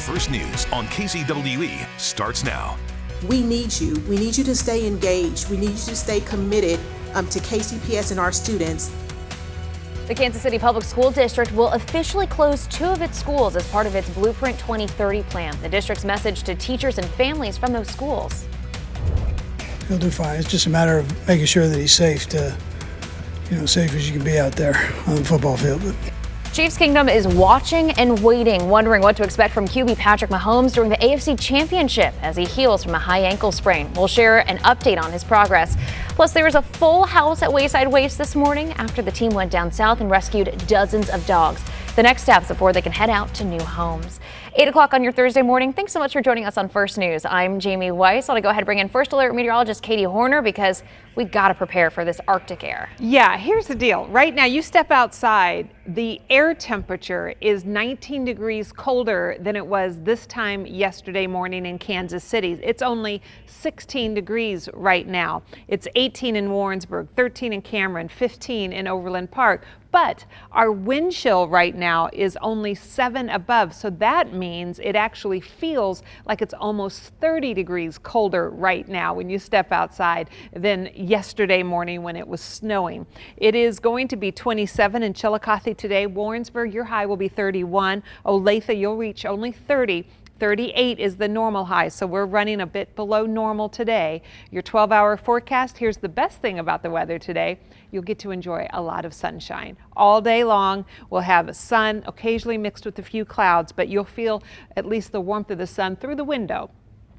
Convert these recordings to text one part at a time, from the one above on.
First News on KCWE starts now. We need you. We need you to stay engaged. We need you to stay committed to KCPS and our students. The Kansas City Public School District will officially close 2 of its schools as part of its Blueprint 2030 plan. The district's message to teachers and families from those schools. He'll do fine. It's just a matter of making sure that he's safe safe as you can be out there on the football field. Chiefs Kingdom is watching and waiting, wondering what to expect from QB Patrick Mahomes during the AFC Championship as he heals from a high ankle sprain. We'll share an update on his progress. Plus, there was a full house at Wayside Waste this morning after the team went down south and rescued dozens of dogs. The next steps before they can head out to new homes. 8 o'clock on your Thursday morning. Thanks so much for joining us on First News. I'm Jamie Weiss. I want to go ahead and bring in First Alert meteorologist Katie Horner because we got to prepare for this Arctic air. Yeah, here's the deal. Right now, you step outside, the air temperature is 19 degrees colder than it was this time yesterday morning in Kansas City. It's only 16 degrees right now. It's 18 in Warrensburg, 13 in Cameron, 15 in Overland Park. But our wind chill right now is only 7 above, so that means it actually feels like it's almost 30 degrees colder right now when you step outside than yesterday morning when it was snowing. It is going to be 27 in Chillicothe today. Warrensburg, your high will be 31. Olathe, you'll reach only 30. 38 is the normal high, so we're running a bit below normal today. Your 12-hour forecast, here's the best thing about the weather today. You'll get to enjoy a lot of sunshine. All day long, we'll have sun occasionally mixed with a few clouds, but you'll feel at least the warmth of the sun through the window.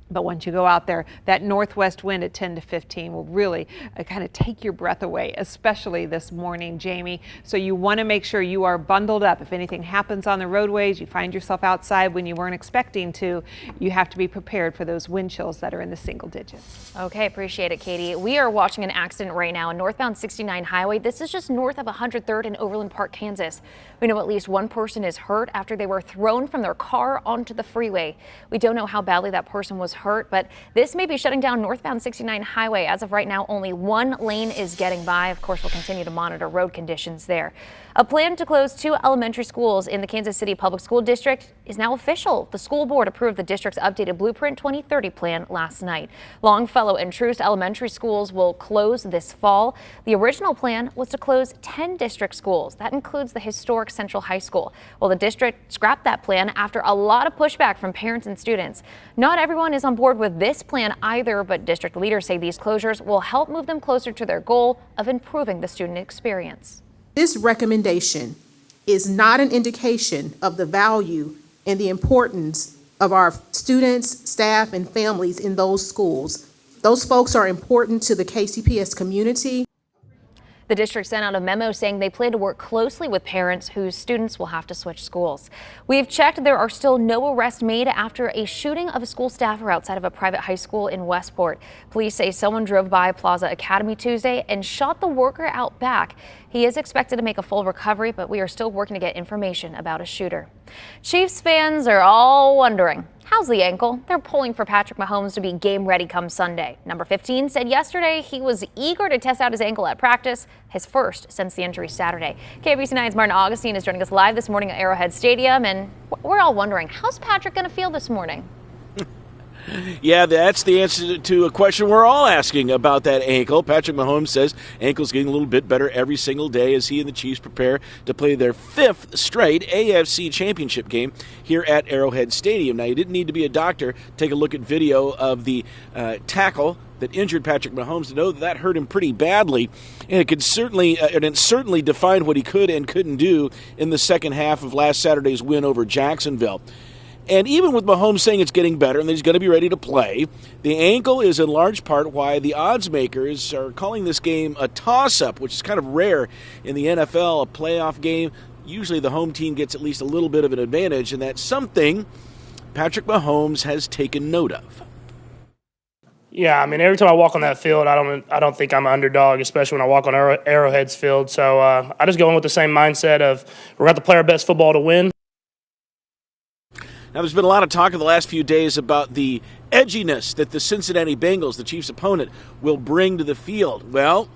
But once you go out there, that northwest wind at 10 to 15 will really kind of take your breath away, especially this morning, Jamie. So you want to make sure you are bundled up. If anything happens on the roadways, you find yourself outside when you weren't expecting to, you have to be prepared for those wind chills that are in the single digits. Okay, appreciate it, Katie. We are watching an accident right now on northbound 69 highway. This is just north of 103rd in Overland Park, Kansas. We know at least one person is hurt after they were thrown from their car onto the freeway. We don't know how badly that person was hurt, but this may be shutting down northbound 69 highway. As of right now, only one lane is getting by. Of course, we'll continue to monitor road conditions there. A plan to close 2 elementary schools in the Kansas City Public School District is now official. The school board approved the district's updated Blueprint 2030 plan last night. Longfellow and Troost elementary schools will close this fall. The original plan was to close 10 district schools. That includes the historic Central High School. Well, the district scrapped that plan after a lot of pushback from parents and students. Not everyone is on board with this plan either, but district leaders say these closures will help move them closer to their goal of improving the student experience. This recommendation is not an indication of the value and the importance of our students, staff, and families in those schools. Those folks are important to the KCPS community. The district sent out a memo saying they plan to work closely with parents whose students will have to switch schools. We've checked. There are still no arrests made after a shooting of a school staffer outside of a private high school in Westport. Police say someone drove by Plaza Academy Tuesday and shot the worker out back. He is expected to make a full recovery, but we are still working to get information about a shooter. Chiefs fans are all wondering, how's the ankle? They're pulling for Patrick Mahomes to be game ready come Sunday. Number 15 said yesterday he was eager to test out his ankle at practice, his first since the injury Saturday. KBC 9's Martin Augustine is joining us live this morning at Arrowhead Stadium, and we're all wondering, how's Patrick going to feel this morning? Yeah, that's the answer to a question we're all asking about that ankle. Patrick Mahomes says ankle's getting a little bit better every single day as he and the Chiefs prepare to play their 5th straight AFC Championship game here at Arrowhead Stadium. Now, you didn't need to be a doctor to take a look at video of the tackle that injured Patrick Mahomes to know that hurt him pretty badly, and it certainly defined what he could and couldn't do in the second half of last Saturday's win over Jacksonville. And even with Mahomes saying it's getting better and that he's going to be ready to play, the ankle is in large part why the odds makers are calling this game a toss-up, which is kind of rare in the NFL, a playoff game. Usually the home team gets at least a little bit of an advantage, and that's something Patrick Mahomes has taken note of. Yeah, I mean, every time I walk on that field, I don't think I'm an underdog, especially when I walk on Arrowhead's field. So I just go in with the same mindset of we're going to play our best football to win. Now, there's been a lot of talk in the last few days about the edginess that the Cincinnati Bengals, the Chiefs' opponent, will bring to the field. Well,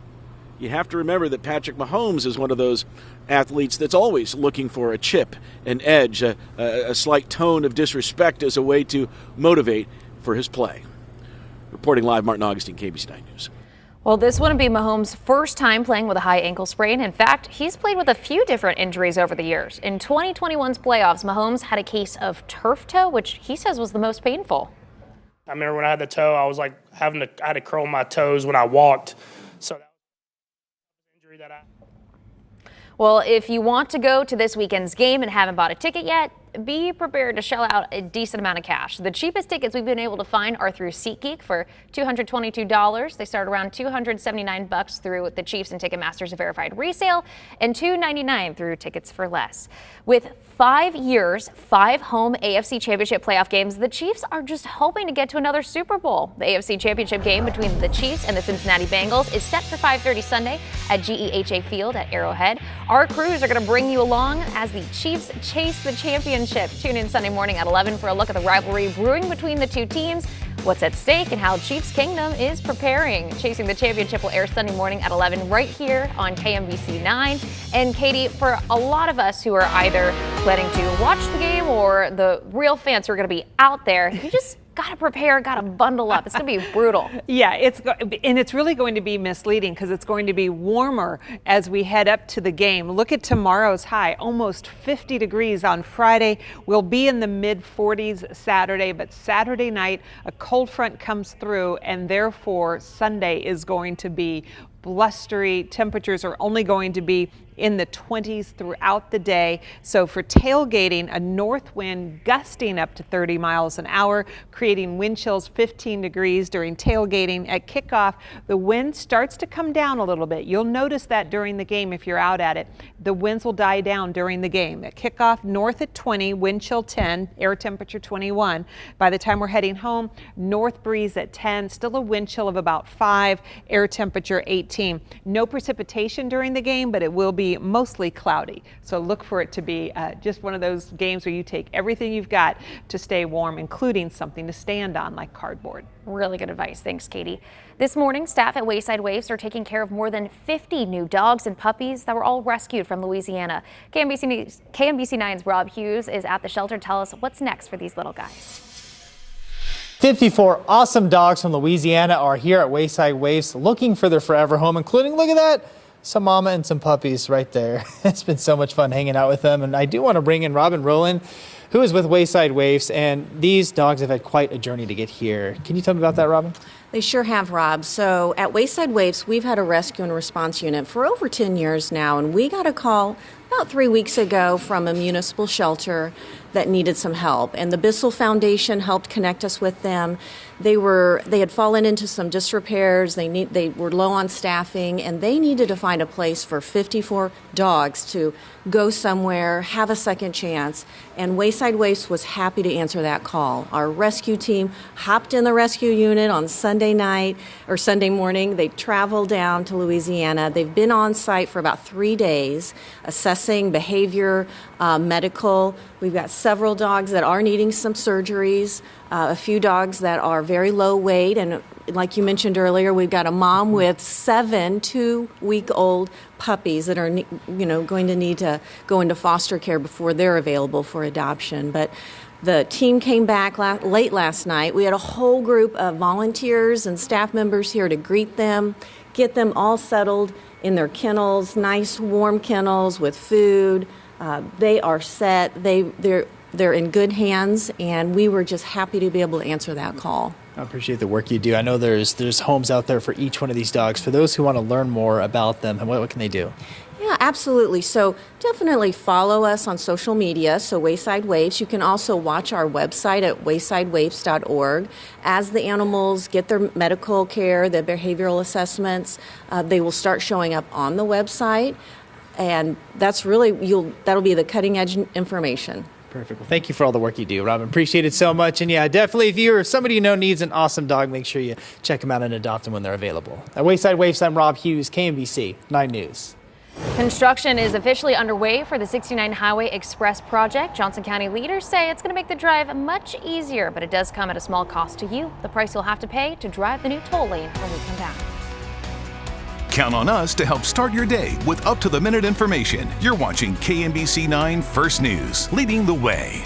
you have to remember that Patrick Mahomes is one of those athletes that's always looking for a chip, an edge, a slight tone of disrespect as a way to motivate for his play. Reporting live, Martin Augustine, KBC 9 News. Well, this wouldn't be Mahomes' first time playing with a high ankle sprain. In fact, he's played with a few different injuries over the years. In 2021's playoffs, Mahomes had a case of turf toe, which he says was the most painful. I remember when I had the toe, I was like I had to curl my toes when I walked. So that was an injury that Well, if you want to go to this weekend's game and haven't bought a ticket yet, be prepared to shell out a decent amount of cash. The cheapest tickets we've been able to find are through SeatGeek for $222. They start around $279 through the Chiefs and Ticketmaster's verified resale and $299 through Tickets for Less. With 5 years, 5 home AFC Championship playoff games, the Chiefs are just hoping to get to another Super Bowl. The AFC Championship game between the Chiefs and the Cincinnati Bengals is set for 5:30 Sunday at GEHA Field at Arrowhead. Our crews are going to bring you along as the Chiefs chase the championship. Tune in Sunday morning at 11 for a look at the rivalry brewing between the two teams, what's at stake, and how Chiefs Kingdom is preparing. Chasing the Championship will air Sunday morning at 11 right here on KMBC 9. And Katie, for a lot of us who are either planning to watch the game or the real fans who are going to be out there, you just gotta prepare, gotta bundle up. It's gonna be brutal. Yeah, it's really going to be misleading because it's going to be warmer as we head up to the game. Look at tomorrow's high, almost 50 degrees on Friday. We'll be in the mid 40s Saturday, but Saturday night a cold front comes through, and therefore Sunday is going to be blustery. Temperatures are only going to be in the 20s throughout the day. So for tailgating, a north wind gusting up to 30 miles an hour, creating wind chills 15 degrees during tailgating. At kickoff, the wind starts to come down a little bit. You'll notice that during the game if you're out at it. The winds will die down during the game. At kickoff, north at 20, wind chill 10, air temperature 21. By the time we're heading home, north breeze at 10, still a wind chill of about 5, air temperature 18. No precipitation during the game, but it will be mostly cloudy. So look for it to be just one of those games where you take everything you've got to stay warm, including something to stand on like cardboard. Really good advice. Thanks, Katie. This morning, staff at Wayside Waves are taking care of more than 50 new dogs and puppies that were all rescued from Louisiana. KMBC 9's Rob Hughes is at the shelter. Tell us what's next for these little guys. 54 awesome dogs from Louisiana are here at Wayside Waves looking for their forever home, including, look at that, some mama and some puppies right there. It's been so much fun hanging out with them. And I do want to bring in Robin Rowland, who is with Wayside Waves. And these dogs have had quite a journey to get here. Can you tell me about that, Robin? They sure have, Rob. So at Wayside Waves, we've had a rescue and response unit for over 10 years now. And we got a call about 3 weeks ago from a municipal shelter that needed some help. And the Bissell Foundation helped connect us with them. They had fallen into some disrepairs. They were low on staffing, and they needed to find a place for 54 dogs to go somewhere, have a second chance. And Wayside Waves was happy to answer that call. Our rescue team hopped in the rescue unit on Sunday night or Sunday morning. They traveled down to Louisiana. They've been on site for about 3 days, assessing behavior, medical. We've got several dogs that are needing some surgeries, a few dogs that are very low weight, and like you mentioned earlier, we've got a mom with 7 2-week-old puppies that are going to need to go into foster care before they're available for adoption. But the team came back late last night. We had a whole group of volunteers and staff members here to greet them, get them all settled in their kennels, nice warm kennels with food. They are set. They're in good hands, and we were just happy to be able to answer that call. I appreciate the work you do. I know there's homes out there for each one of these dogs. For those who want to learn more about them, what can they do? Yeah, absolutely. So definitely follow us on social media, so Wayside Waves. You can also watch our website at waysidewaves.org. As the animals get their medical care, their behavioral assessments, they will start showing up on the website. And that's really, that'll be the cutting edge information. Perfect. Well, thank you for all the work you do, Robin. Appreciate it so much. And yeah, definitely if you're somebody you know needs an awesome dog, make sure you check them out and adopt them when they're available. At Wayside Waves, I'm Rob Hughes, KMBC 9 News. Construction is officially underway for the 69 Highway Express project. Johnson County leaders say it's going to make the drive much easier, but it does come at a small cost to you. The price you'll have to pay to drive the new toll lane when we come back. Count on us to help start your day with up-to-the-minute information. You're watching KMBC 9 First News, leading the way.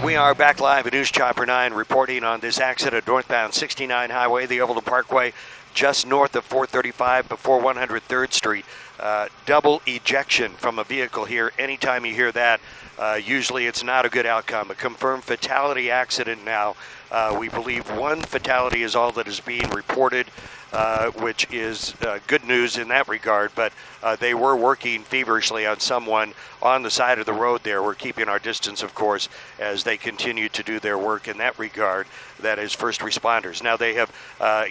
We are back live at News Chopper 9 reporting on this accident northbound 69 Highway, the Overland Parkway, just north of 435 before 103rd Street. Double ejection from a vehicle here. Anytime you hear that, usually it's not a good outcome. A confirmed fatality accident now. We believe one fatality is all that is being reported, which is good news in that regard, but they were working feverishly on someone on the side of the road there. We're keeping our distance, of course, as they continue to do their work in that regard. That is first responders. Now they have,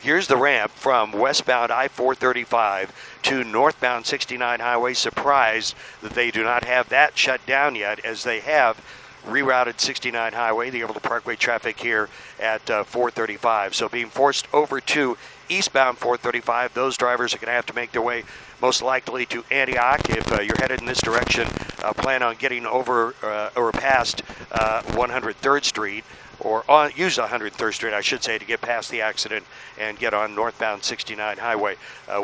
here's the ramp from westbound I-435 to northbound 69 Highway. Surprised that they do not have that shut down yet, as they have rerouted 69 Highway, the Overland Parkway traffic here at 435. So being forced over to eastbound 435, those drivers are going to have to make their way most likely to Antioch. If you're headed in this direction, plan on getting over or past 103rd Street, or use 103rd Street, I should say, to get past the accident and get on northbound 69 Highway.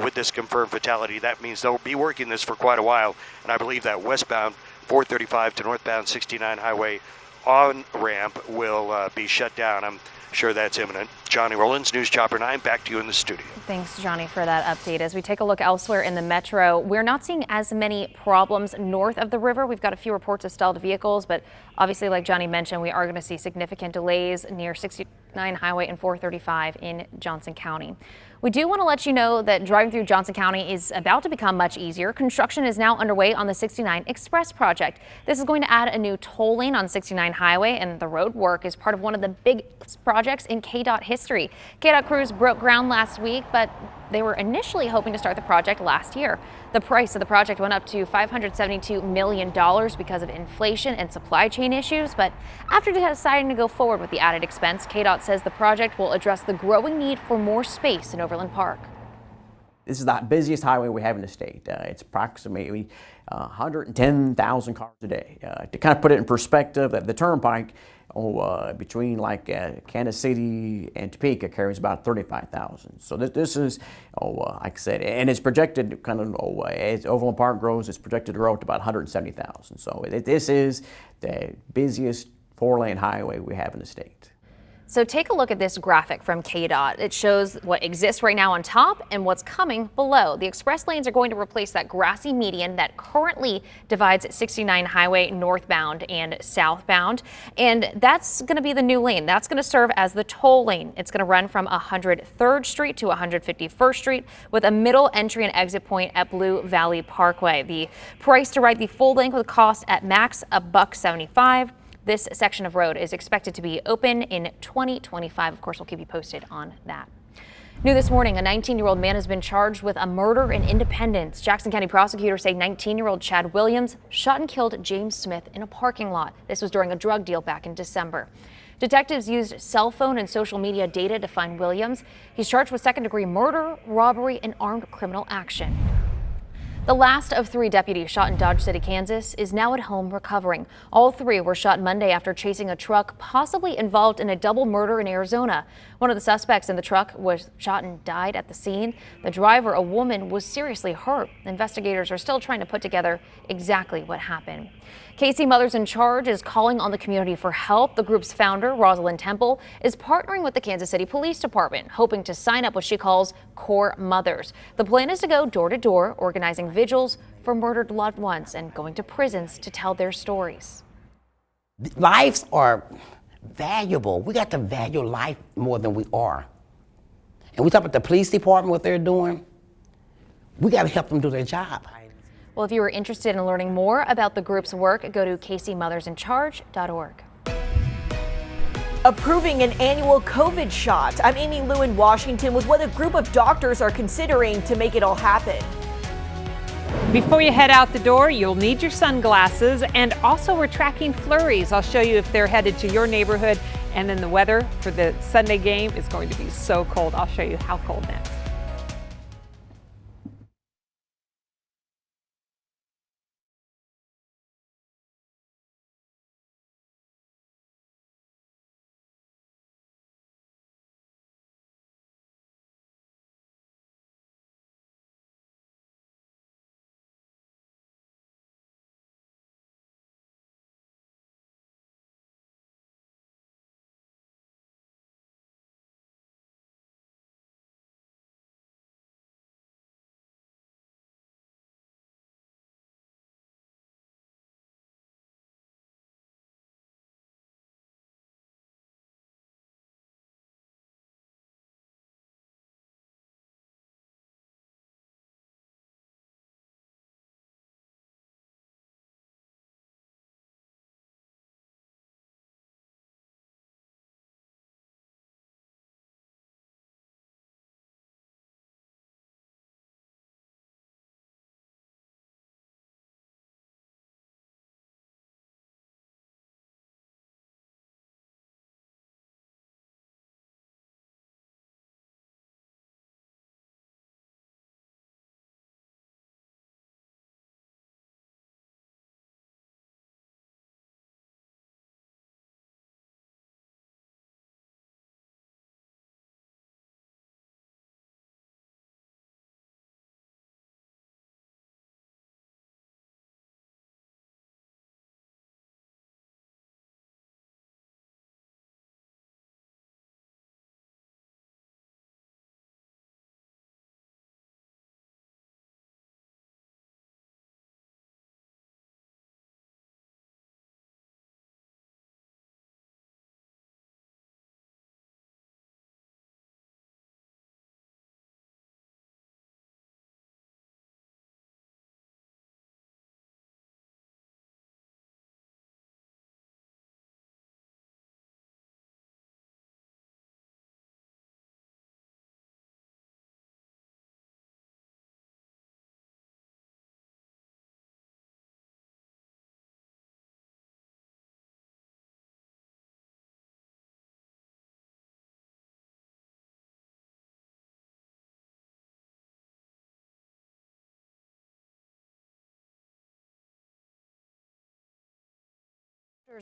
With this confirmed fatality, that means they'll be working this for quite a while, and I believe that westbound 435 to northbound 69 Highway on ramp will be shut down. I'm sure that's imminent. Johnny Rollins, News Chopper 9, back to you in the studio. Thanks, Johnny, for that update. As we take a look elsewhere in the metro, we're not seeing as many problems north of the river. We've got a few reports of stalled vehicles, but obviously, like Johnny mentioned, we are going to see significant delays near 69 Highway and 435 in Johnson County. We do want to let you know that driving through Johnson County is about to become much easier. Construction is now underway on the 69 Express project. This is going to add a new toll lane on 69 Highway, and the road work is part of one of the biggest projects in KDOT history. KDOT crews broke ground last week, but they were initially hoping to start the project last year. The price of the project went up to $572 million because of inflation and supply chain issues, but after deciding to go forward with the added expense, KDOT says the project will address the growing need for more space in Overland Park. This is the busiest highway we have in the state. It's approximately 110,000 cars a day. To kind of put it in perspective, the turnpike between like Kansas City and Topeka carries about 35,000. So this is, like I said, and it's projected kind of, as Overland Park grows, it's projected to grow to about 170,000. So this is the busiest 4-lane highway we have in the state. So take a look at this graphic from KDOT. It shows what exists right now on top and what's coming below. The express lanes are going to replace that grassy median that currently divides 69 highway northbound and southbound. And that's going to be the new lane. That's going to serve as the toll lane. It's going to run from 103rd Street to 151st Street with a middle entry and exit point at Blue Valley Parkway. The price to ride the full length would cost at max $175. This section of road is expected to be open in 2025. Of course, we'll keep you posted on that. New this morning, a 19-year-old man has been charged with a murder in Independence. Jackson County prosecutors say 19-year-old Chad Williams shot and killed James Smith in a parking lot. This was during a drug deal back in December. Detectives used cell phone and social media data to find Williams. He's charged with second-degree murder, robbery, and armed criminal action. The last of 3 deputies shot in Dodge City, Kansas, is now at home recovering. All 3 were shot Monday after chasing a truck possibly involved in a double murder in Arizona. One of the suspects in the truck was shot and died at the scene. The driver, a woman, was seriously hurt. Investigators are still trying to put together exactly what happened. KC Mothers in Charge is calling on the community for help. The group's founder, Rosalind Temple, is partnering with the Kansas City Police Department, hoping to sign up what she calls Core Mothers. The plan is to go door to door, organizing vigils for murdered loved ones and going to prisons to tell their stories. Lives are valuable. We got to value life more than we are. And we talk about the police department, what they're doing. We got to help them do their job. Well, if you are interested in learning more about the group's work, go to kcmothersincharge.org. Approving an annual COVID shot. I'm Amy Lou in Washington with what a group of doctors are considering to make it all happen. Before you head out the door, you'll need your sunglasses, and also we're tracking flurries. I'll show you if they're headed to your neighborhood, and then the weather for the Sunday game is going to be so cold. I'll show you how cold next.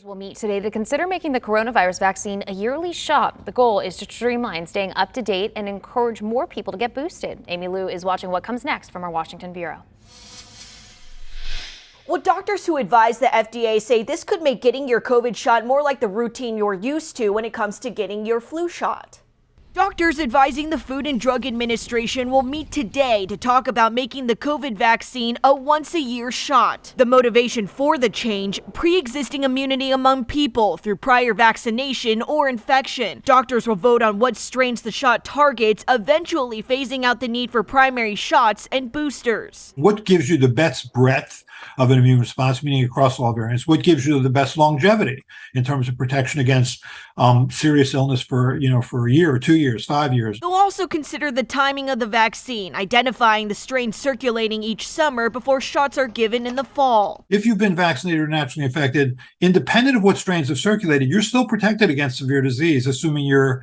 Will meet today to consider making the coronavirus vaccine a yearly shot. The goal is to streamline staying up to date and encourage more people to get boosted. Amy Lou is watching what comes next from our Washington bureau. Well, doctors who advise the FDA say this could make getting your COVID shot more like the routine you're used to when it comes to getting your flu shot. Doctors advising the Food and Drug Administration will meet today to talk about making the COVID vaccine a once-a-year shot. The motivation for the change, pre-existing immunity among people through prior vaccination or infection. Doctors will vote on what strains the shot targets, eventually phasing out the need for primary shots and boosters. What gives you the best breadth of an immune response, meaning across all variants? What gives you the best longevity in terms of protection against serious illness for a year or 2 years, 5 years? They'll also consider the timing of the vaccine, identifying the strain circulating each summer before shots are given in the fall. If you've been vaccinated or naturally infected, independent of what strains have circulated, you're still protected against severe disease, assuming you're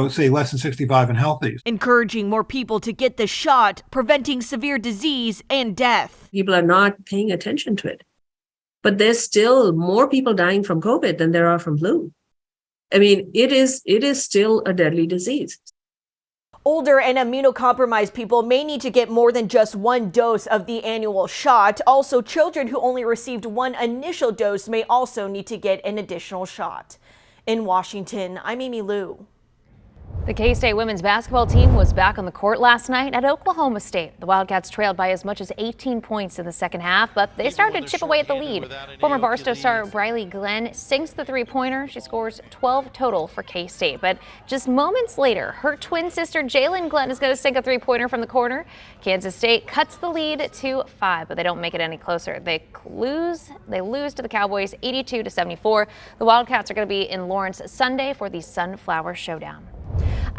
say less than 65 and healthy. Encouraging more people to get the shot, preventing severe disease and death. People are not paying attention to it. But there's still more people dying from COVID than there are from flu. I mean, it is still a deadly disease. Older and immunocompromised people may need to get more than just one dose of the annual shot. Also, children who only received one initial dose may also need to get an additional shot. In Washington, I'm Amy Lou. The K-State women's basketball team was back on the court last night at Oklahoma State. The Wildcats trailed by as much as 18 points in the second half, but they started to chip away at the lead. Former Barstow star Briley Glenn sinks the three-pointer. She scores 12 total for K-State. But just moments later, her twin sister Jalen Glenn is going to sink a three-pointer from the corner. Kansas State cuts the lead to 5, but they don't make it any closer. They lose to the Cowboys 82-74. The Wildcats are going to be in Lawrence Sunday for the Sunflower Showdown.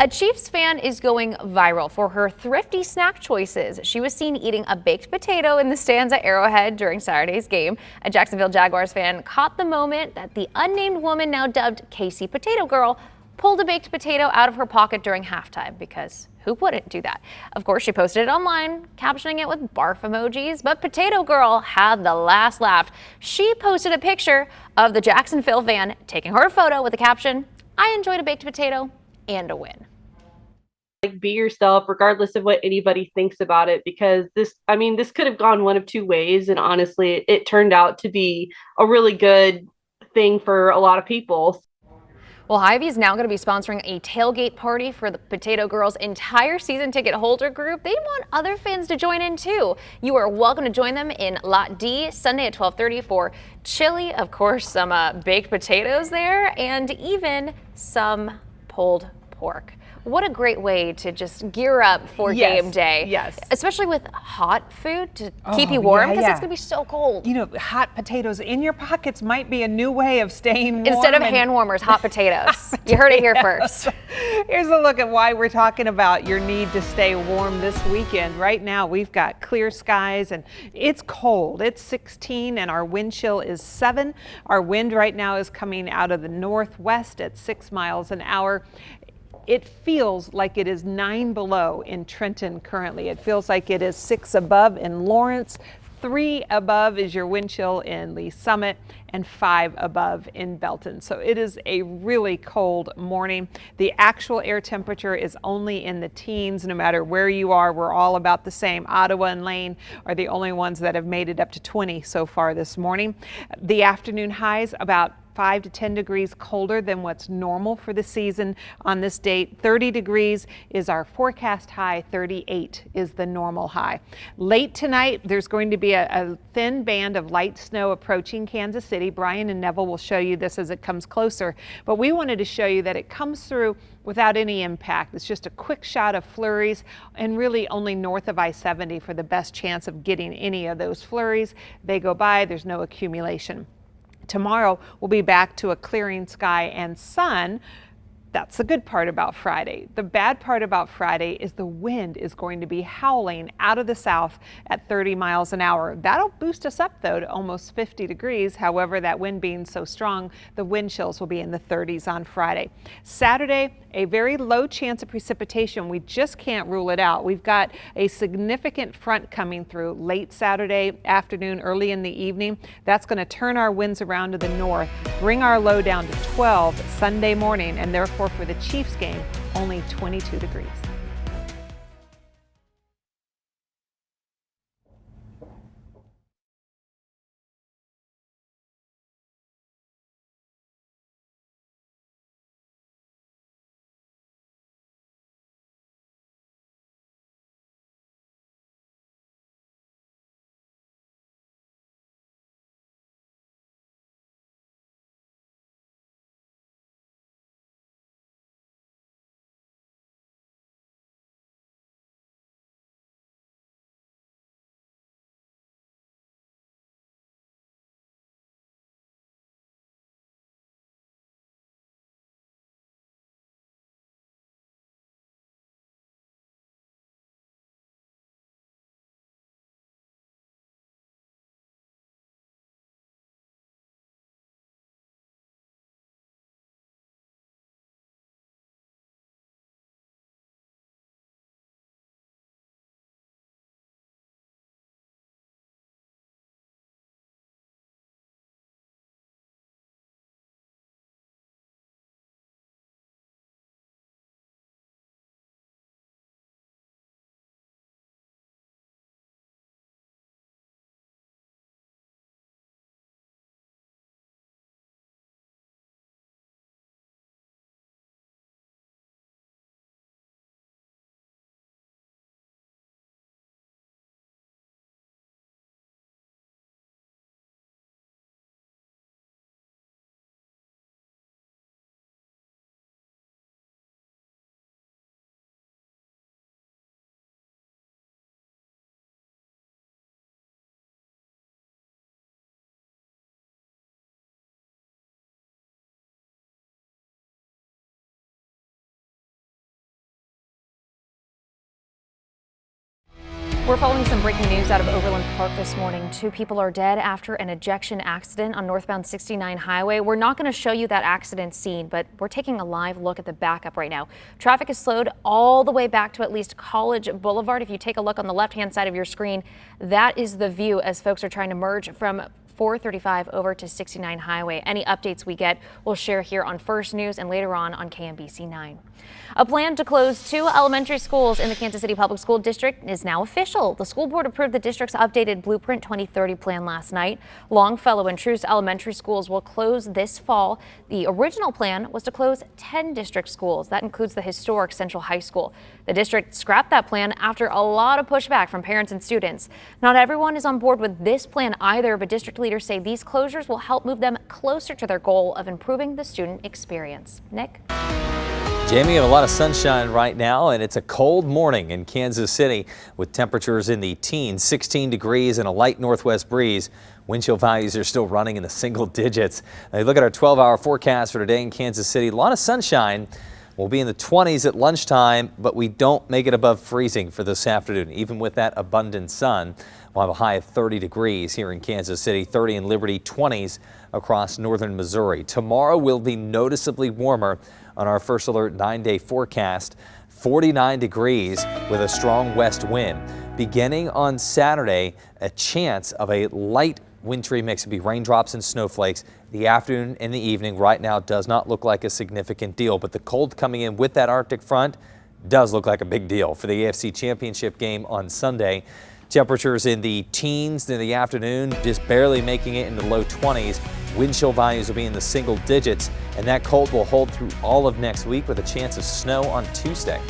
A Chiefs fan is going viral for her thrifty snack choices. She was seen eating a baked potato in the stands at Arrowhead during Saturday's game. A Jacksonville Jaguars fan caught the moment that the unnamed woman, now dubbed Casey Potato Girl, pulled a baked potato out of her pocket during halftime, because who wouldn't do that? Of course, she posted it online, captioning it with barf emojis, but Potato Girl had the last laugh. She posted a picture of the Jacksonville fan taking her photo with the caption, "I enjoyed a baked potato and a win." Like, be yourself regardless of what anybody thinks about it, because this could have gone one of two ways, and honestly it turned out to be a really good thing for a lot of people. Well, Hy-Vee is now going to be sponsoring a tailgate party for the Potato Girls' entire season ticket holder group. They want other fans to join in too. You are welcome to join them in Lot D Sunday at 12:30 for chili, of course, some baked potatoes there, and even some pulled pork. What a great way to just gear up for game day. Yes. Especially with hot food to keep you warm, because it's going to be so cold. You know, hot potatoes in your pockets might be a new way of staying warm. Instead of hand warmers, hot potatoes. You heard it here first. Here's a look at why we're talking about your need to stay warm this weekend. Right now, we've got clear skies and it's cold. It's 16 and our wind chill is 7. Our wind right now is coming out of the northwest at 6 miles an hour. It feels like it is 9 below in Trenton currently. It feels like it is 6 above in Lawrence. 3 above is your wind chill in Lee Summit, and 5 above in Belton. So it is a really cold morning. The actual air temperature is only in the teens. No matter where you are, we're all about the same. Ottawa and Lane are the only ones that have made it up to 20 so far this morning. The afternoon highs about 5 to 10 degrees colder than what's normal for the season on this date. 30 degrees is our forecast high. 38 is the normal high. Late tonight, there's going to be a thin band of light snow approaching Kansas City. Brian and Neville will show you this as it comes closer, but we wanted to show you that it comes through without any impact. It's just a quick shot of flurries, and really only north of I-70 for the best chance of getting any of those flurries. They go by, there's no accumulation. Tomorrow we'll be back to a clearing sky and sun. That's the good part about Friday. The bad part about Friday is the wind is going to be howling out of the south at 30 miles an hour. That'll boost us up, though, to almost 50 degrees. However, that wind being so strong, the wind chills will be in the 30s on Friday. Saturday, a very low chance of precipitation. We just can't rule it out. We've got a significant front coming through late Saturday afternoon, early in the evening. That's going to turn our winds around to the north, bring our low down to 12 Sunday morning, and therefore for the Chiefs game, only 22 degrees. We're following some breaking news out of Overland Park this morning. 2 people are dead after an ejection accident on northbound 69 highway. We're not going to show you that accident scene, but we're taking a live look at the backup right now. Traffic is slowed all the way back to at least College Boulevard. If you take a look on the left-hand side of your screen, that is the view as folks are trying to merge from 435 over to 69 highway. Any updates we get, we'll share here on First News and later on KMBC 9. A plan to close 2 elementary schools in the Kansas City Public School District is now official. The school board approved the district's updated Blueprint 2030 plan last night. Longfellow and Truce elementary schools will close this fall. The original plan was to close 10 district schools. That includes the historic Central High School. The district scrapped that plan after a lot of pushback from parents and students. Not everyone is on board with this plan either, but district leaders say these closures will help move them closer to their goal of improving the student experience. Nick? Jamie, we have a lot of sunshine right now, and it's a cold morning in Kansas City with temperatures in the teens, 16 degrees and a light northwest breeze. Wind chill values are still running in the single digits. Now, look at our 12-hour forecast for today in Kansas City. A lot of sunshine. We'll be in the 20s at lunchtime, but we don't make it above freezing for this afternoon. Even with that abundant sun, we'll have a high of 30 degrees here in Kansas City, 30 in Liberty, 20s across northern Missouri. Tomorrow will be noticeably warmer on our first alert 9-day forecast, 49 degrees with a strong west wind. Beginning on Saturday, a chance of a light wintry mix. It'll be raindrops and snowflakes. The afternoon and the evening right now does not look like a significant deal, but the cold coming in with that Arctic front does look like a big deal for the AFC Championship game on Sunday. Temperatures in the teens in the afternoon, just barely making it in the low 20s. Wind chill values will be in the single digits, and that cold will hold through all of next week with a chance of snow on Tuesday.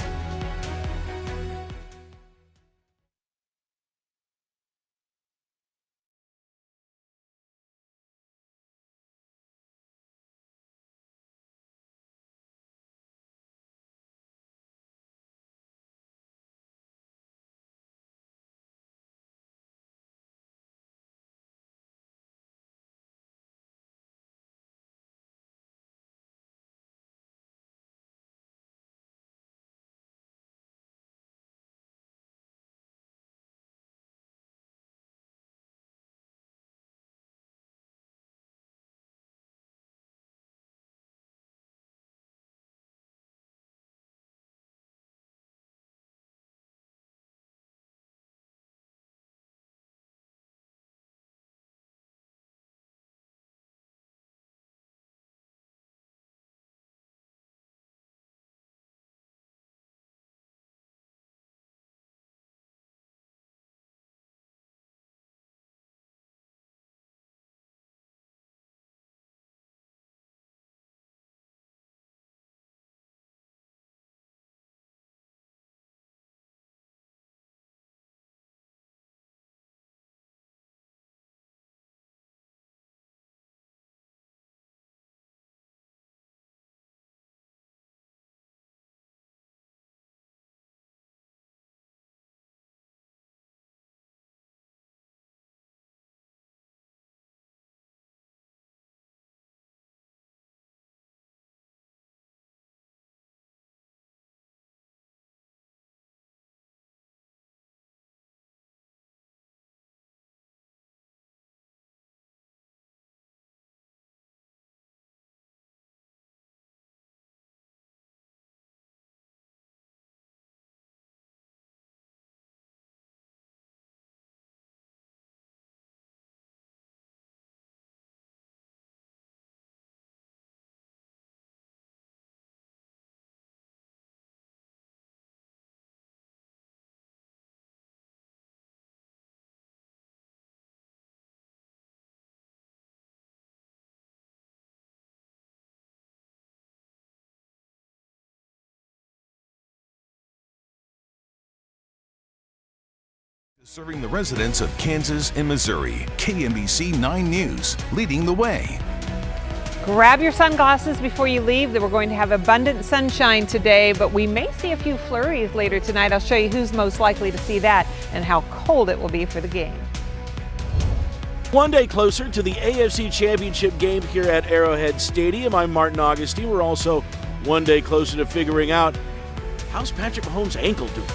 Serving the residents of Kansas and Missouri, KMBC 9 News, leading the way. Grab your sunglasses before you leave. We're going to have abundant sunshine today, but we may see a few flurries later tonight. I'll show you who's most likely to see that and how cold it will be for the game. One day closer to the AFC Championship game here at Arrowhead Stadium. I'm Martin Augustine. We're also one day closer to figuring out, how's Patrick Mahomes' ankle doing?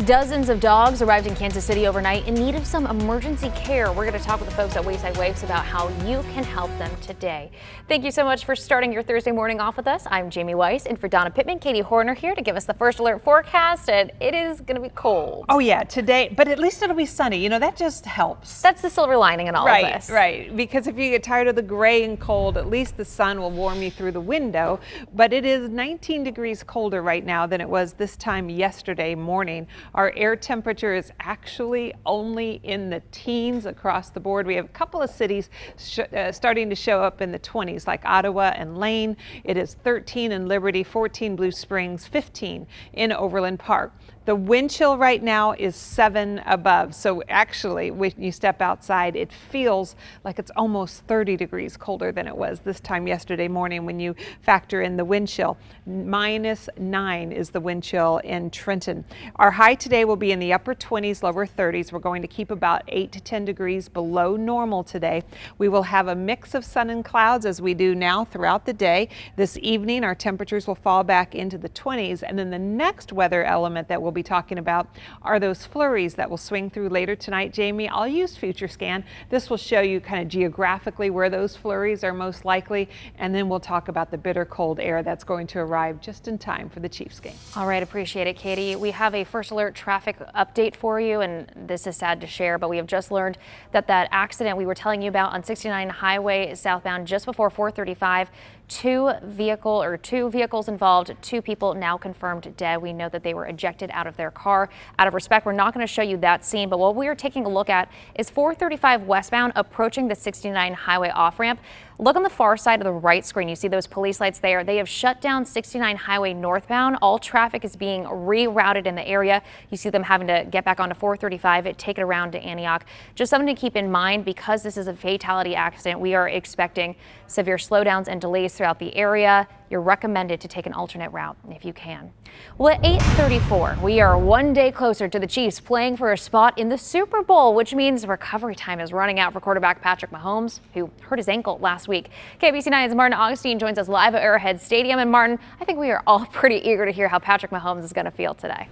Dozens of dogs arrived in Kansas City overnight in need of some emergency care. We're going to talk with the folks at Wayside Waves about how you can help them today. Thank you so much for starting your Thursday morning off with us. I'm Jamie Weiss, and for Donna Pittman, Katie Horner here to give us the first alert forecast, and it is going to be cold. Oh yeah, today, but at least it'll be sunny. You know, that just helps. That's the silver lining in all of this. Right, because if you get tired of the gray and cold, at least the sun will warm you through the window. But it is 19 degrees colder right now than it was this time yesterday morning. Our air temperature is actually only in the teens across the board. We have a couple of cities starting to show up in the 20s, like Ottawa and Lane. It is 13 in Liberty, 14 Blue Springs, 15 in Overland Park. The wind chill right now is 7 above. So actually, when you step outside, it feels like it's almost 30 degrees colder than it was this time yesterday morning when you factor in the wind chill. -9 is the wind chill in Trenton. Our high today will be in the upper 20s, lower 30s. We're going to keep about 8 to 10 degrees below normal today. We will have a mix of sun and clouds as we do now throughout the day. This evening, our temperatures will fall back into the 20s, and then the next weather element that we'll be talking about are those flurries that will swing through later tonight. Jamie, I'll use Future Scan. This will show you kind of geographically where those flurries are most likely, and then we'll talk about the bitter cold air that's going to arrive just in time for the Chiefs game. All right, appreciate it, Katie. We have a first alert traffic update for you, and this is sad to share, but we have just learned that accident we were telling you about on 69 Highway southbound just before 435, two vehicles involved, 2 people now confirmed dead. We know that they were ejected out of their car. Out of respect, we're not going to show you that scene, but what we are taking a look at is 435 westbound approaching the 69 Highway off-ramp. Look on the far side of the right screen. You see those police lights there. They have shut down 69 Highway northbound. All traffic is being rerouted in the area. You see them having to get back onto 435, take it around to Antioch. Just something to keep in mind, because this is a fatality accident, we are expecting severe slowdowns and delays throughout the area. You're recommended to take an alternate route if you can. Well, at 8:34, we are one day closer to the Chiefs playing for a spot in the Super Bowl, which means recovery time is running out for quarterback Patrick Mahomes, who hurt his ankle last week. KBC 9's Martin Augustine joins us live at Arrowhead Stadium. And Martin, I think we are all pretty eager to hear how Patrick Mahomes is going to feel today.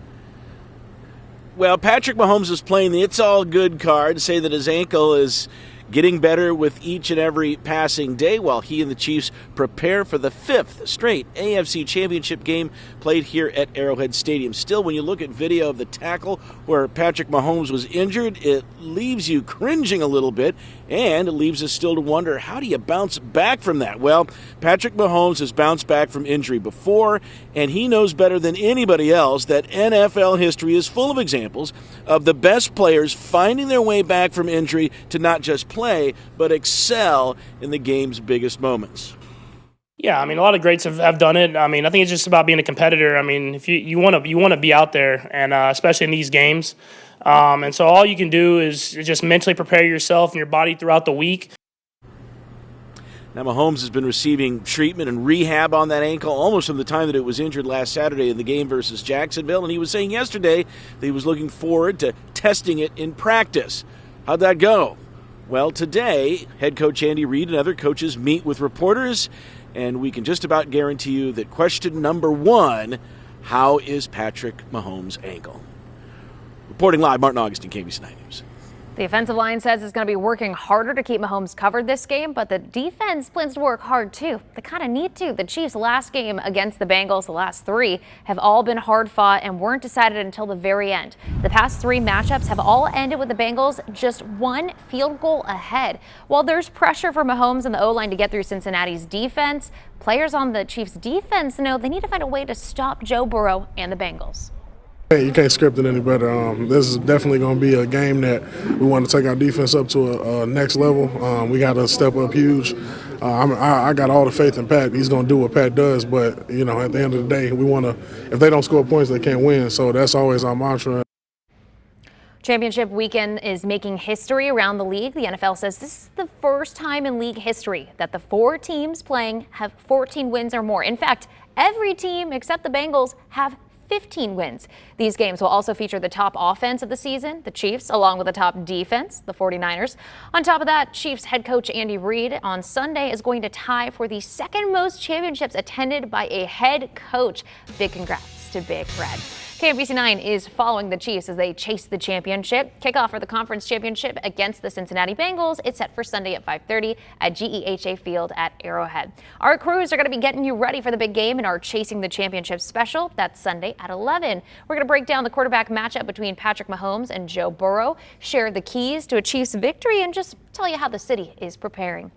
Well, Patrick Mahomes is playing the "it's all good" card, say that his ankle is getting better with each and every passing day while he and the Chiefs prepare for the 5th straight AFC Championship game played here at Arrowhead Stadium. Still, when you look at video of the tackle where Patrick Mahomes was injured, it leaves you cringing a little bit, and it leaves us still to wonder, how do you bounce back from that? Well, Patrick Mahomes has bounced back from injury before, and he knows better than anybody else that NFL history is full of examples of the best players finding their way back from injury to not just play, but excel in the game's biggest moments. Yeah, I mean, a lot of greats have done it. I mean, I think it's just about being a competitor. I mean, if you want to be out there, and especially in these games. And so all you can do is just mentally prepare yourself and your body throughout the week. Now, Mahomes has been receiving treatment and rehab on that ankle almost from the time that it was injured last Saturday in the game versus Jacksonville. And he was saying yesterday that he was looking forward to testing it in practice. How'd that go? Well, today, head coach Andy Reid and other coaches meet with reporters, and we can just about guarantee you that question number 1, how is Patrick Mahomes' ankle? Reporting live, Martin Augustine, KBC 9 News. The offensive line says it's going to be working harder to keep Mahomes covered this game, but the defense plans to work hard too. They kind of need to. The Chiefs' last game against the Bengals, the last 3, have all been hard fought and weren't decided until the very end. The past 3 matchups have all ended with the Bengals just 1 field goal ahead. While there's pressure for Mahomes and the O-line to get through Cincinnati's defense, players on the Chiefs' defense know they need to find a way to stop Joe Burrow and the Bengals. You can't script it any better. This is definitely going to be a game that we want to take our defense up to a next level. We got to step up huge. I got all the faith in Pat. He's going to do what Pat does, but you know, at the end of the day, we want to. If they don't score points, they can't win. So that's always our mantra. Championship weekend is making history around the league. The NFL says this is the first time in league history that the 4 teams playing have 14 wins or more. In fact, every team except the Bengals have 15 wins. These games will also feature the top offense of the season, the Chiefs, along with the top defense, the 49ers. On top of that, Chiefs head coach Andy Reid on Sunday is going to tie for the second most championships attended by a head coach. Big congrats to Big Red. KMBC 9 is following the Chiefs as they chase the championship. Kickoff for the conference championship against the Cincinnati Bengals. It's set for Sunday at 5:30 at GEHA Field at Arrowhead. Our crews are going to be getting you ready for the big game in our Chasing the Championship special. That's Sunday at 11. We're going to break down the quarterback matchup between Patrick Mahomes and Joe Burrow, share the keys to a Chiefs victory, and just tell you how the city is preparing.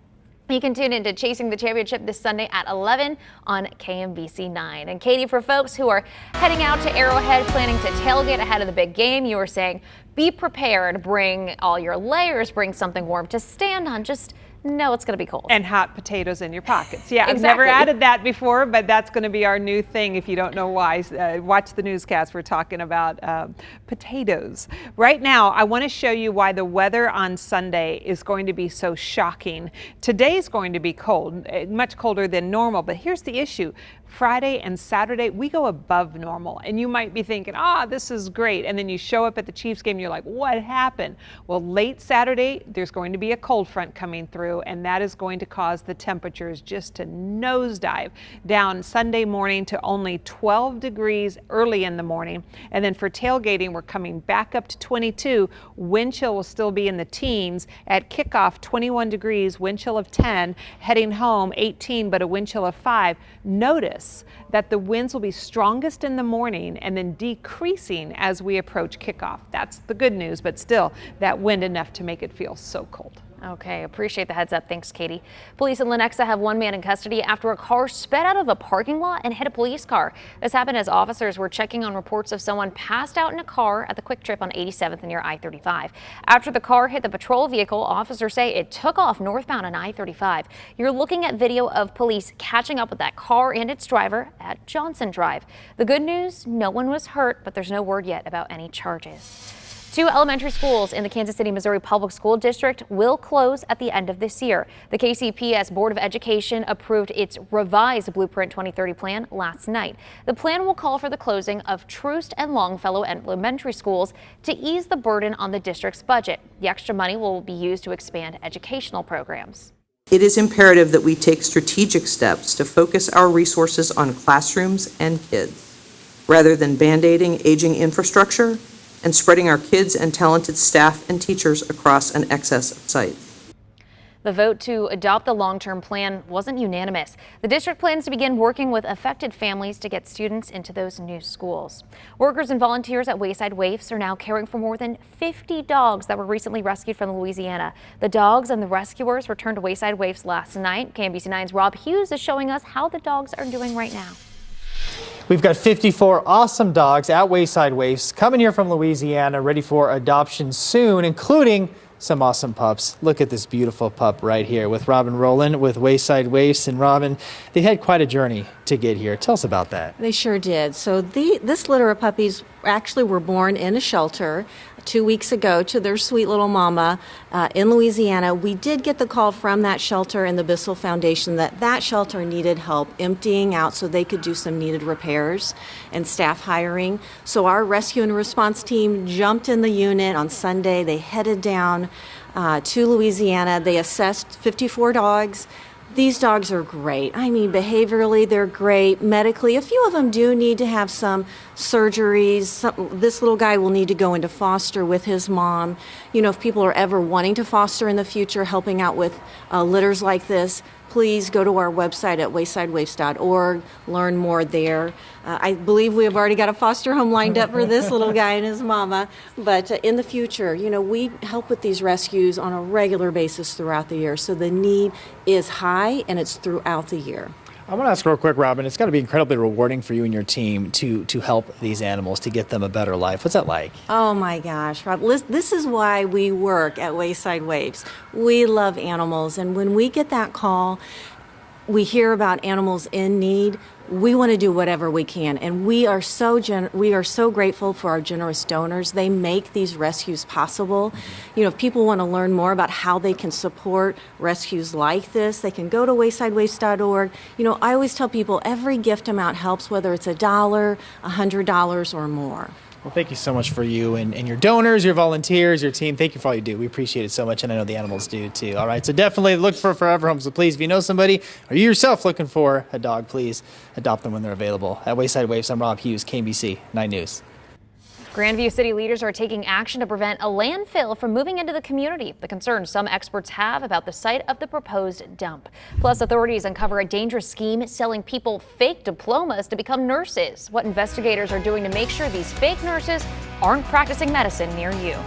You can tune into Chasing the Championship this Sunday at 11 on KMBC 9. And Katie, for folks who are heading out to Arrowhead planning to tailgate ahead of the big game, you were saying be prepared, bring all your layers, bring something warm to stand on. Just know it's going to be cold. And hot potatoes in your pockets. Yeah, Exactly. I've never added that before, but that's going to be our new thing. If you don't know why, watch the newscast. We're talking about potatoes. Right now, I want to show you why the weather on Sunday is going to be so shocking. Today's going to be cold, much colder than normal, but here's the issue. Friday and Saturday, we go above normal. And you might be thinking, this is great. And then you show up at the Chiefs game and you're like, what happened? Well, late Saturday, there's going to be a cold front coming through, and that is going to cause the temperatures just to nosedive down Sunday morning to only 12 degrees early in the morning. And then for tailgating, we're coming back up to 22. Wind chill will still be in the teens. At kickoff, 21 degrees, wind chill of 10. Heading home, 18, but a wind chill of 5. Notice that the winds will be strongest in the morning and then decreasing as we approach kickoff. That's the good news, but still that wind enough to make it feel so cold. Okay, appreciate the heads up. Thanks, Katie. Police in Lenexa have one man in custody after a car sped out of a parking lot and hit a police car. This happened as officers were checking on reports of someone passed out in a car at the Quick Trip on 87th near I-35. After the car hit the patrol vehicle, officers say it took off northbound on I-35. You're looking at video of police catching up with that car and its driver at Johnson Drive. The good news, no one was hurt, but there's no word yet about any charges. 2 elementary schools in the Kansas City, Missouri Public School District will close at the end of this year. The KCPS Board of Education approved its revised Blueprint 2030 plan last night. The plan will call for the closing of Troost and Longfellow elementary schools to ease the burden on the district's budget. The extra money will be used to expand educational programs. It is imperative that we take strategic steps to focus our resources on classrooms and kids, rather than band-aiding aging infrastructure and spreading our kids and talented staff and teachers across an excess of sites. The vote to adopt the long-term plan wasn't unanimous. The district plans to begin working with affected families to get students into those new schools. Workers and volunteers at Wayside Waifs are now caring for more than 50 dogs that were recently rescued from Louisiana. The dogs and the rescuers returned to Wayside Waifs last night. KMBC 9's Rob Hughes is showing us how the dogs are doing right now. We've got 54 awesome dogs at Wayside Waifs coming here from Louisiana, ready for adoption soon, including some awesome pups. Look at this beautiful pup right here with Robin Rowland with Wayside Waifs. And Robin, they had quite a journey to get here. Tell us about that. They sure did. So this litter of puppies actually were born in a shelter 2 weeks ago to their sweet little mama in Louisiana. We did get the call from that shelter and the Bissell Foundation that shelter needed help emptying out so they could do some needed repairs and staff hiring. So our rescue and response team jumped in the unit on Sunday. They headed down to Louisiana. They assessed 54 dogs. These dogs are great. I mean, behaviorally, they're great. Medically, a few of them do need to have some surgeries. This little guy will need to go into foster with his mom. You know, if people are ever wanting to foster in the future, helping out with litters like this, please go to our website at waysidewaifs.org, learn more there. I believe we have already got a foster home lined up for this little guy and his mama. But in the future, you know, we help with these rescues on a regular basis throughout the year. So the need is high and it's throughout the year. I want to ask real quick, Robin, it's got to be incredibly rewarding for you and your team to help these animals, to get them a better life. What's that like? Oh my gosh, Rob, this is why we work at Wayside Waifs. We love animals, and when we get that call, we hear about animals in need, we want to do whatever we can, and we are so grateful for our generous donors. They make these rescues possible. You know, if people want to learn more about how they can support rescues like this, they can go to waysidewaves.org. You know, I always tell people every gift amount helps, whether it's $1, $100, or more. Well, thank you so much for you and your donors, your volunteers, your team. Thank you for all you do. We appreciate it so much, and I know the animals do too. All right, so definitely look for Forever Home. So please, if you know somebody or you yourself looking for a dog, please adopt them when they're available. At Wayside Waves, I'm Rob Hughes, KMBC 9 News. Grandview city leaders are taking action to prevent a landfill from moving into the community. The concerns some experts have about the site of the proposed dump. Plus, authorities uncover a dangerous scheme selling people fake diplomas to become nurses. What investigators are doing to make sure these fake nurses aren't practicing medicine near you.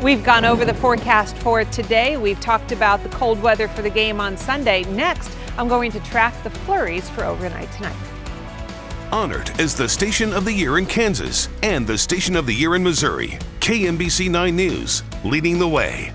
We've gone over the forecast for today. We've talked about the cold weather for the game on Sunday. Next, I'm going to track the flurries for overnight tonight. Honored as the Station of the Year in Kansas and the Station of the Year in Missouri, KMBC 9 News, leading the way.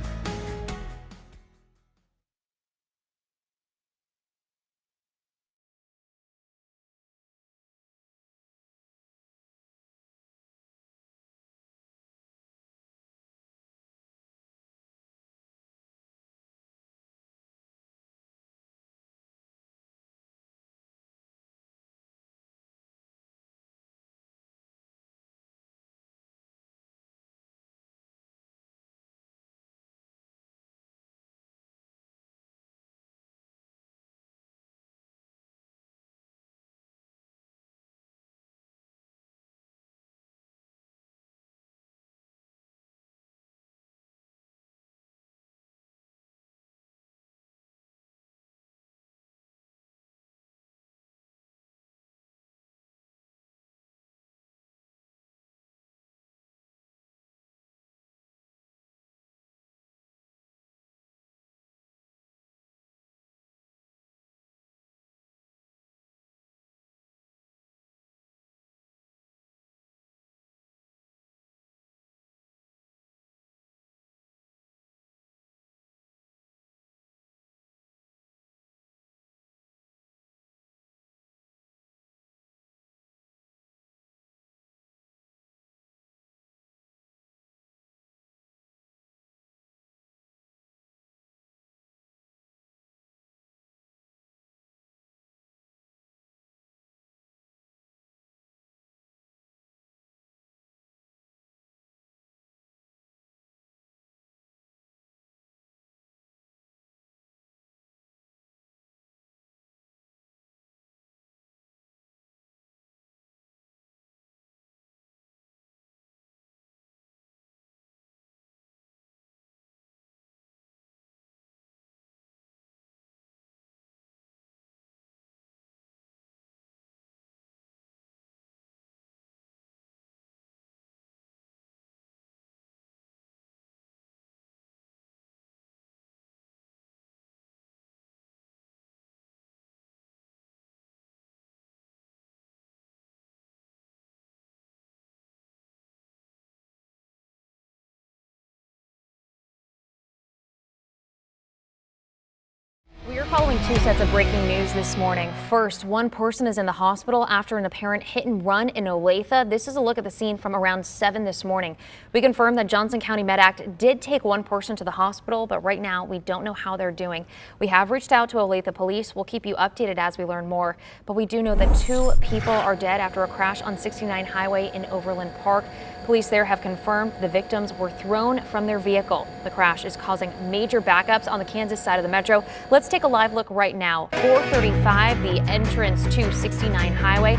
We are following two sets of breaking news this morning. First, one person is in the hospital after an apparent hit and run in Olathe. This is a look at the scene from around 7 this morning. We confirmed that Johnson County MedAct did take one person to the hospital, but right now we don't know how they're doing. We have reached out to Olathe Police. We'll keep you updated as we learn more, but we do know that 2 people are dead after a crash on 69 Highway in Overland Park. Police there have confirmed the victims were thrown from their vehicle. The crash is causing major backups on the Kansas side of the metro. Let's take a live look right now. 435, the entrance to 69 Highway.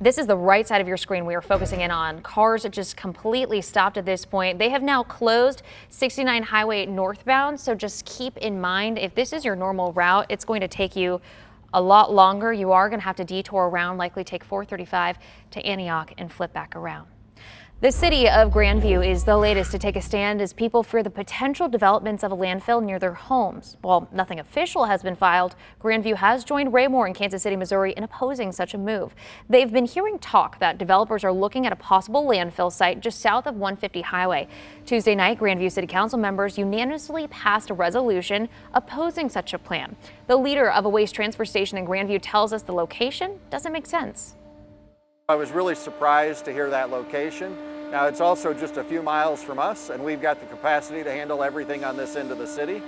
This is the right side of your screen we are focusing in on. Cars just completely stopped at this point. They have now closed 69 Highway northbound, so just keep in mind if this is your normal route, it's going to take you a lot longer. You are going to have to detour around, likely take 435 to Antioch and flip back around. The city of Grandview is the latest to take a stand as people fear the potential developments of a landfill near their homes. While nothing official has been filed, Grandview has joined Raymore in Kansas City, Missouri in opposing such a move. They've been hearing talk that developers are looking at a possible landfill site just south of 150 Highway. Tuesday night, Grandview City Council members unanimously passed a resolution opposing such a plan. The leader of a waste transfer station in Grandview tells us the location doesn't make sense. I was really surprised to hear that location. Now, it's also just a few miles from us, and we've got the capacity to handle everything on this end of the city.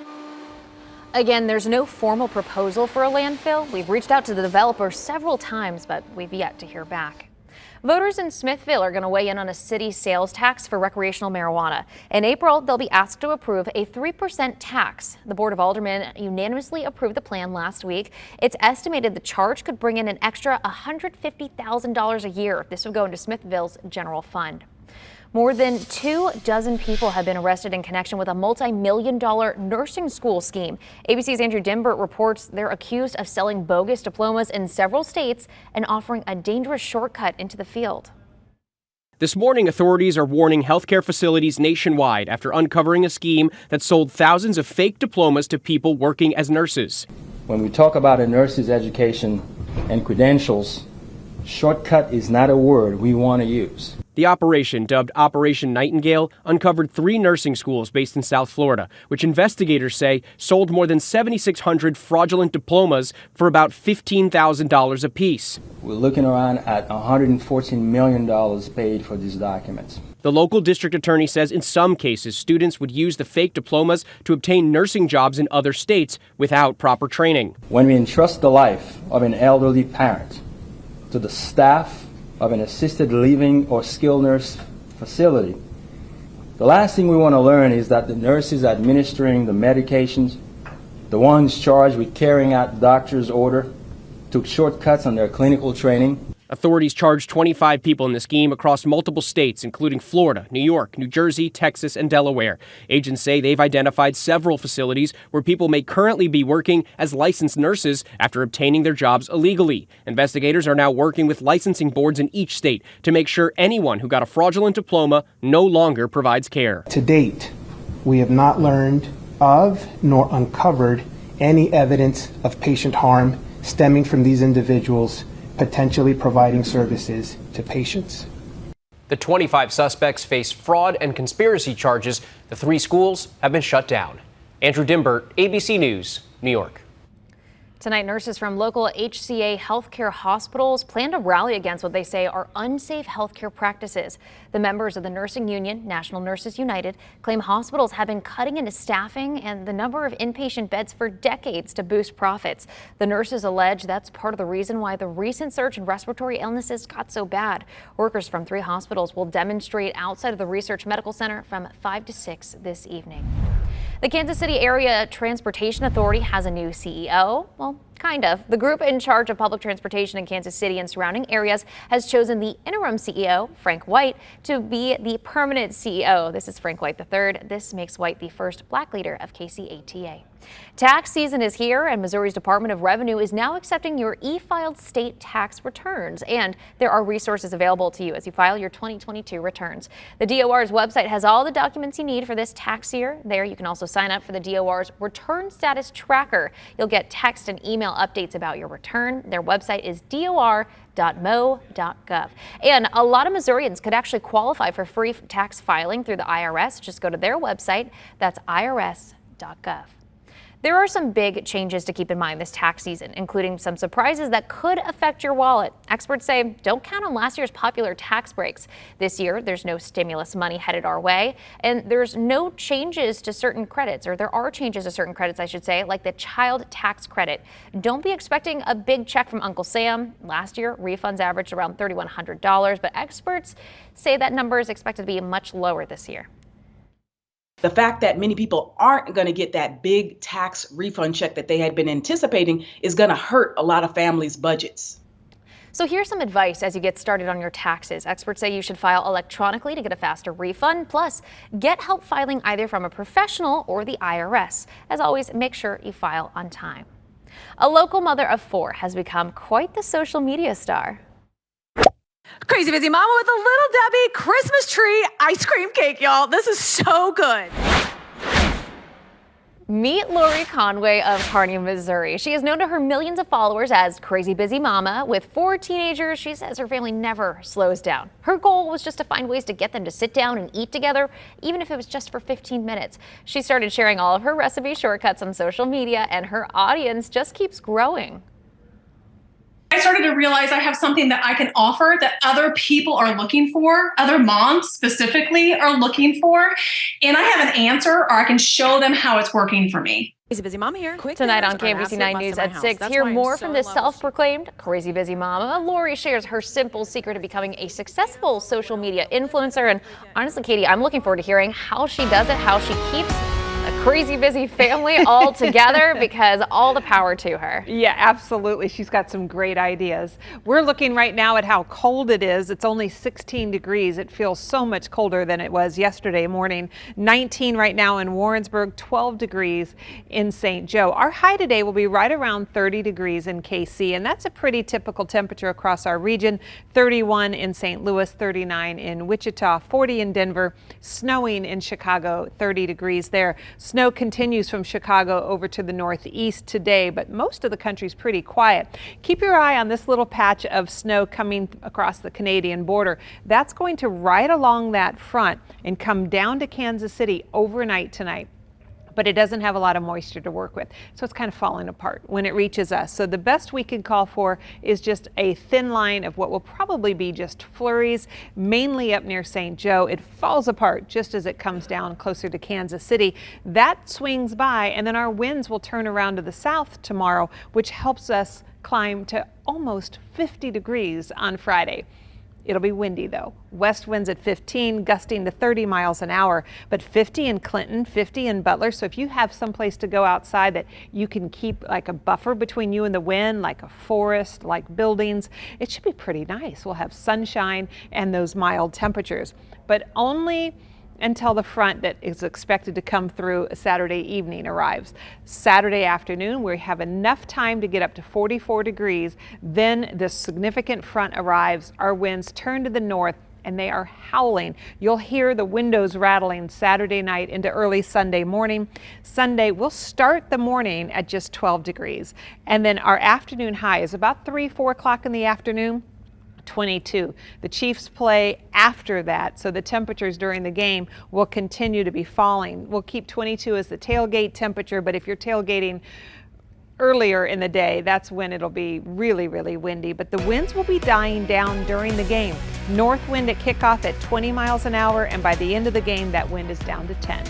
Again, there's no formal proposal for a landfill. We've reached out to the developer several times, but we've yet to hear back. Voters in Smithville are going to weigh in on a city sales tax for recreational marijuana. In April, they'll be asked to approve a 3% tax. The Board of Aldermen unanimously approved the plan last week. It's estimated the charge could bring in an extra $150,000 a year. This would go into Smithville's general fund. More than 24 people have been arrested in connection with a multi-million-dollar nursing school scheme. ABC's Andrew Dimbert reports they're accused of selling bogus diplomas in several states and offering a dangerous shortcut into the field. This morning, authorities are warning healthcare facilities nationwide after uncovering a scheme that sold thousands of fake diplomas to people working as nurses. When we talk about a nurse's education and credentials, shortcut is not a word we want to use. The operation, dubbed Operation Nightingale, uncovered 3 nursing schools based in South Florida, which investigators say sold more than 7,600 fraudulent diplomas for about $15,000 apiece. We're looking around at $114 million paid for these documents. The local district attorney says in some cases, students would use the fake diplomas to obtain nursing jobs in other states without proper training. When we entrust the life of an elderly parent to the staff of an assisted living or skilled nurse facility, the last thing we want to learn is that the nurses administering the medications, the ones charged with carrying out the doctor's order, took shortcuts on their clinical training. Authorities charged 25 people in the scheme across multiple states, including Florida, New York, New Jersey, Texas, and Delaware. Agents say they've identified several facilities where people may currently be working as licensed nurses after obtaining their jobs illegally. Investigators are now working with licensing boards in each state to make sure anyone who got a fraudulent diploma no longer provides care. To date, we have not learned of nor uncovered any evidence of patient harm stemming from these individuals potentially providing services to patients. The 25 suspects face fraud and conspiracy charges. The 3 schools have been shut down. Andrew Dimbert, ABC News, New York. Tonight, nurses from local HCA healthcare hospitals plan to rally against what they say are unsafe healthcare practices. The members of the nursing union, National Nurses United, claim hospitals have been cutting into staffing and the number of inpatient beds for decades to boost profits. The nurses allege that's part of the reason why the recent surge in respiratory illnesses got so bad. Workers from 3 hospitals will demonstrate outside of the Research Medical Center from 5 to 6 this evening. The Kansas City Area Transportation Authority has a new CEO. Well, kind of. The group in charge of public transportation in Kansas City and surrounding areas has chosen the interim CEO, Frank White, to be the permanent CEO. This is Frank White III. This makes White the first black leader of KCATA. Tax season is here, and Missouri's Department of Revenue is now accepting your e-filed state tax returns, and there are resources available to you as you file your 2022 returns. The DOR's website has all the documents you need for this tax year. There, you can also sign up for the DOR's Return Status Tracker. You'll get text and email updates about your return. Their website is dor.mo.gov. And a lot of Missourians could actually qualify for free tax filing through the IRS. Just go to their website. That's irs.gov. There are some big changes to keep in mind this tax season, including some surprises that could affect your wallet. Experts say don't count on last year's popular tax breaks. This year, there's no stimulus money headed our way, and there's no changes to certain credits, or there are changes to certain credits, I should say, like the child tax credit. Don't be expecting a big check from Uncle Sam. Last year, refunds averaged around $3,100, but experts say that number is expected to be much lower this year. The fact that many people aren't going to get that big tax refund check that they had been anticipating is going to hurt a lot of families' budgets. So here's some advice as you get started on your taxes. Experts say you should file electronically to get a faster refund. Plus, get help filing either from a professional or the IRS. As always, make sure you file on time. A local mother of 4 has become quite the social media star. Crazy Busy Mama with a Little Debbie Christmas tree ice cream cake, y'all. This is so good. Meet Lori Conway of Kearney, Missouri. She is known to her millions of followers as Crazy Busy Mama. With 4 teenagers, she says her family never slows down. Her goal was just to find ways to get them to sit down and eat together, even if it was just for 15 minutes. She started sharing all of her recipe shortcuts on social media, and her audience just keeps growing. I started to realize I have something that I can offer that other people are looking for, other moms specifically are looking for, and I have an answer, or I can show them how it's working for me. Crazy Busy Mama here. Tonight on KMBC 9 News at 6, hear more from this self-proclaimed Crazy Busy Mama. Lori shares her simple secret of becoming a successful social media influencer. And honestly, Katie, I'm looking forward to hearing how she does it, how she keeps a crazy busy family all together, because all the power to her. Yeah, absolutely. She's got some great ideas. We're looking right now at how cold it is. It's only 16 degrees. It feels so much colder than it was yesterday morning. 19 right now in Warrensburg, 12 degrees in St. Joe. Our high today will be right around 30 degrees in KC, and that's a pretty typical temperature across our region. 31 in St. Louis, 39 in Wichita, 40 in Denver, snowing in Chicago, 30 degrees there. Snow continues from Chicago over to the northeast today, but most of the country's pretty quiet. Keep your eye on this little patch of snow coming across the Canadian border. That's going to ride along that front and come down to Kansas City overnight tonight. But it doesn't have a lot of moisture to work with, so it's kind of falling apart when it reaches us. So the best we can call for is just a thin line of what will probably be just flurries, mainly up near St. Joe. It falls apart just as it comes down closer to Kansas City. That swings by, and then our winds will turn around to the south tomorrow, which helps us climb to almost 50 degrees on Friday. It'll be windy though. West winds at 15, gusting to 30 miles an hour, but 50 in Clinton, 50 in Butler. So if you have someplace to go outside that you can keep like a buffer between you and the wind, like a forest, like buildings, it should be pretty nice. We'll have sunshine and those mild temperatures, but only until the front that is expected to come through Saturday evening arrives. Saturday afternoon, we have enough time to get up to 44 degrees. Then this significant front arrives. Our winds turn to the north, and they are howling. You'll hear the windows rattling Saturday night into early Sunday morning. Sunday, we'll start the morning at just 12 degrees. And then our afternoon high is about 4 o'clock in the afternoon. 22. The Chiefs play after that, so the temperatures during the game will continue to be falling. We'll keep 22 as the tailgate temperature, but if you're tailgating earlier in the day, that's when it'll be really, really windy. But the winds will be dying down during the game. North wind at kickoff at 20 miles an hour, and by the end of the game, that wind is down to 10.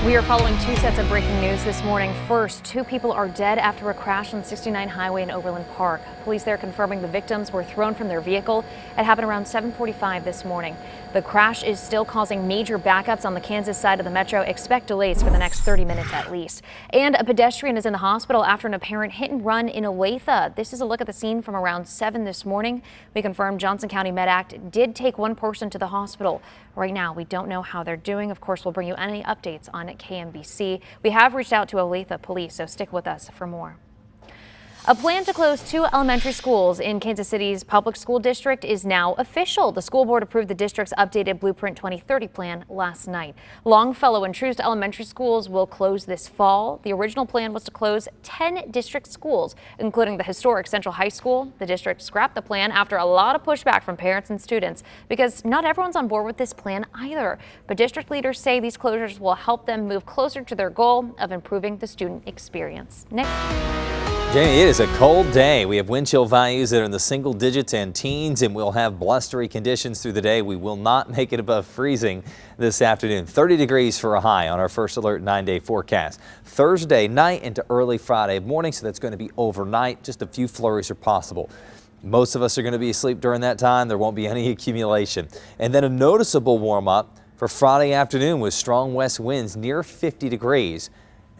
We are following two sets of breaking news this morning. First, 2 people are dead after a crash on 69 Highway in Overland Park. Police there confirming the victims were thrown from their vehicle. It happened around 7:45 this morning. The crash is still causing major backups on the Kansas side of the metro. Expect delays for the next 30 minutes at least. And a pedestrian is in the hospital after an apparent hit and run in Olathe. This is a look at the scene from around 7 this morning. We confirmed Johnson County MedAct did take one person to the hospital. Right now, we don't know how they're doing. Of course, we'll bring you any updates on KMBC. We have reached out to Olathe Police, so stick with us for more. A plan to close 2 elementary schools in Kansas City's public school district is now official. The school board approved the district's updated Blueprint 2030 plan last night. Longfellow and Truist elementary schools will close this fall. The original plan was to close 10 district schools, including the historic Central High School. The district scrapped the plan after a lot of pushback from parents and students because not everyone's on board with this plan either. But district leaders say these closures will help them move closer to their goal of improving the student experience. Nick? Jamie, it is a cold day. We have wind chill values that are in the single digits and teens, and we'll have blustery conditions through the day. We will not make it above freezing this afternoon. 30 degrees for a high on our first alert 9-day forecast. Thursday night into early Friday morning, so that's going to be overnight. Just a few flurries are possible. Most of us are going to be asleep during that time. There won't be any accumulation. And then a noticeable warm up for Friday afternoon with strong west winds near 50 degrees.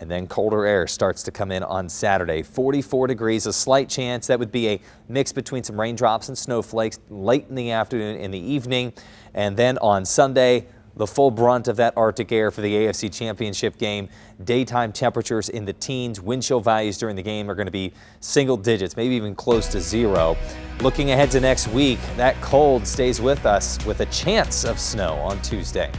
And then colder air starts to come in on Saturday. 44 degrees, a slight chance. That would be a mix between some raindrops and snowflakes late in the afternoon and the evening. And then on Sunday, the full brunt of that Arctic air for the AFC Championship game. Daytime temperatures in the teens. Wind chill values during the game are going to be single digits, maybe even close to 0. Looking ahead to next week, that cold stays with us with a chance of snow on Tuesday.